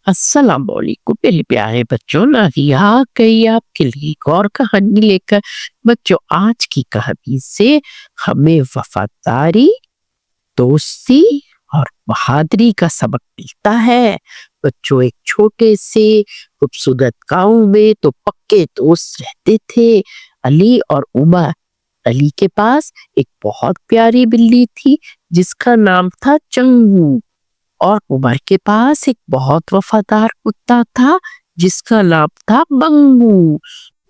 अस्सलाम वालेकुम मेरे प्यारे बच्चों। नादिया गई आपके लिए एक और कहानी लेकर। बच्चों, आज की कहानी से हमें वफादारी, दोस्ती और बहादुरी का सबक मिलता है। बच्चों, एक छोटे से खूबसूरत गांव में तो पक्के दोस्त रहते थे, अली और उमर। अली के पास एक बहुत प्यारी बिल्ली थी जिसका नाम था चंगू, और उमर के पास एक बहुत वफादार कुत्ता था जिसका नाम था मंगू।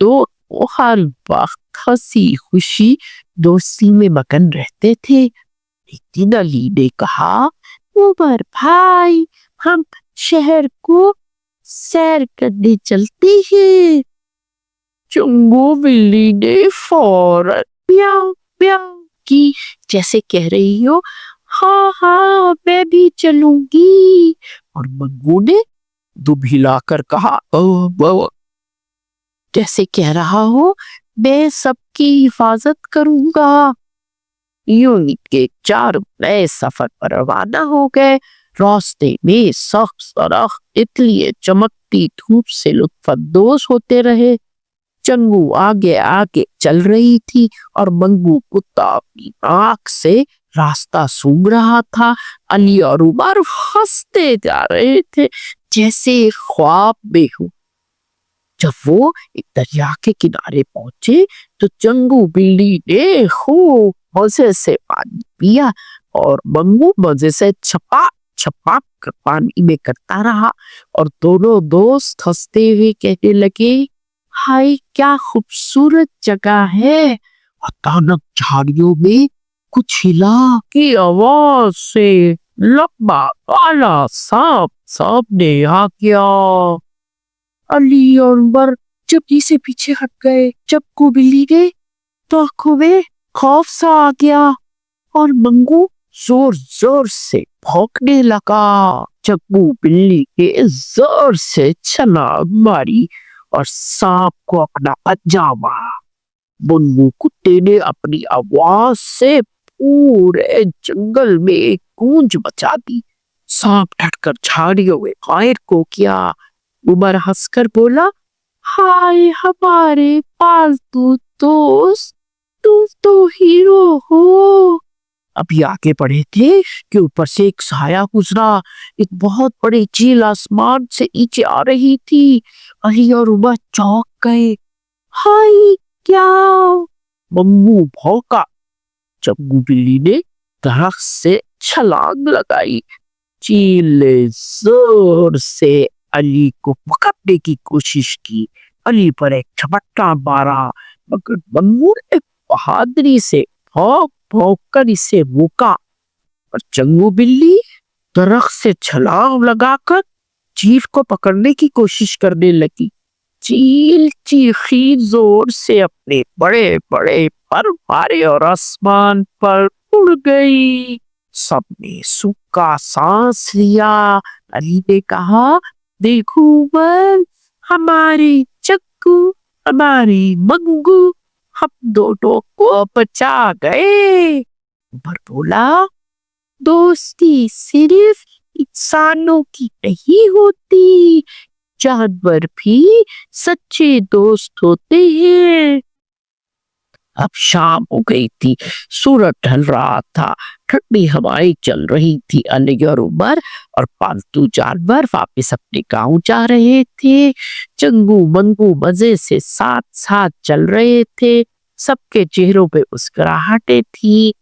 तो वो हर वक्त हंसी खुशी दोस्ती में मगन रहते थे। एक दिन अली ने कहा, उमर भाई, हम शहर को सैर करने चलते हैं। चंगू बिल्ली ने फौरन म्याऊं म्याऊं की, जैसे कह रही हो हाँ हाँ मैं भी चलूंगी। और मंगू ने दुब हिलाकर कहा "ओ, जैसे कह रहा हो मैं सबकी हिफाजत करूंगा। यूं के चार नए सफर पर रवाना हो गए। रास्ते में सख्त सड़क इसलिए चमकती धूप से लुत्फानंदोज होते रहे। चंगू आगे आगे चल रही थी और मंगू कुत्ता अपनी आंख से रास्ता सूंघ रहा था। अली और उमर हंसते जा रहे थे जैसे ख्वाब में हो। जब वो एक दरिया के किनारे पहुंचे तो चंगू बिल्ली ने खूब मजे से पानी पिया और मंगू मजे से छपा छपा कर पानी में करता रहा। और दोनों दोस्त हंसते हुए कहने लगे, हाय क्या खूबसूरत जगह है। अचानक झाड़ियों में कुछ हिला की आवाज से लंबा काला सांप सामने आ गया। अली और उमर चुपके से पीछे हट गए। चक्कू बिल्ली ने तो आंखों में खौफ सा आ गया और मंगू जोर जोर से भौंकने लगा। चक्कू बिल्ली के जोर से छलांग मारी और सांप को अपना पंजा मारा। मंगू कुत्ते ने अपनी आवाज से पूरे जंगल में एक गूंज मचा दी। सांप डरकर झाड़ियों में गायब हो गया। उमर हंसकर बोला, हाय हमारे पालतू दोस्त, तुम तो हीरो हो। अभी आगे बढ़े थे कि ऊपर से एक साया गुजरा। एक बहुत बड़ी चील आसमान से नीचे आ रही थी। अली और उमर चौंक गए। हाय क्या? मंगू भौंका। चंगू बिल्ली ने दरख्त से छलांग लगाई। चील ने जोर से अली को पकड़ने की कोशिश की। अली पर एक झपट्टा मारा, मगर मंगू ने बहादुरी से भौंक भौंक कर इसे रोका। और चंगू बिल्ली दरख्त से छलांग लगाकर चील को पकड़ने की कोशिश करने लगी। चील चीखी जोर से अपने बड़े बड़े पर मारे और आसमान पर उड़ गई। सबने सूखा सांस लिया। अली ने कहा, देखो उमर, हमारे चक्कू, हमारी मंगू, हम दोनों को बचा गए। उमर बोला, दोस्ती सिर्फ इंसानों की नहीं होती, जानवर भी सच्चे दोस्त होते हैं। अब शाम हो गई थी, सूरज ढल रहा था, ठंडी हवाएं चल रही थी। अली और उमर और पालतू जानवर वापस अपने गांव जा रहे थे। चंगू मंगू मजे से साथ साथ चल रहे थे। सबके चेहरों पे मुस्कुराहटें थी।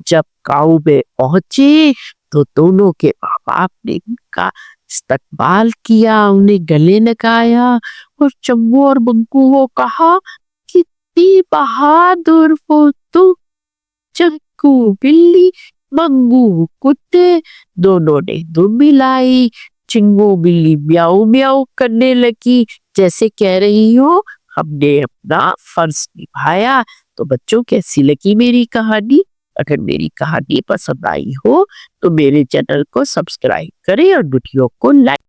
जब गांव में पहुंचे तो दोनों के माँ बाप ने उनका इस्तकबाल किया, उन्हें गले लगाया और चंगू और मंगू को कहा, कितनी बहादुर हो तुम। चंगू बिल्ली, मंगू कुत्ते, दोनों ने दुम मिलाई। चिंगू बिल्ली म्याऊ म्याऊ करने लगी, जैसे कह रही हो हमने अपना फर्ज निभाया। तो बच्चों, कैसी लगी मेरी कहानी? अगर मेरी कहानी पसंद आई हो तो मेरे चैनल को सब्सक्राइब करें और वीडियो को लाइक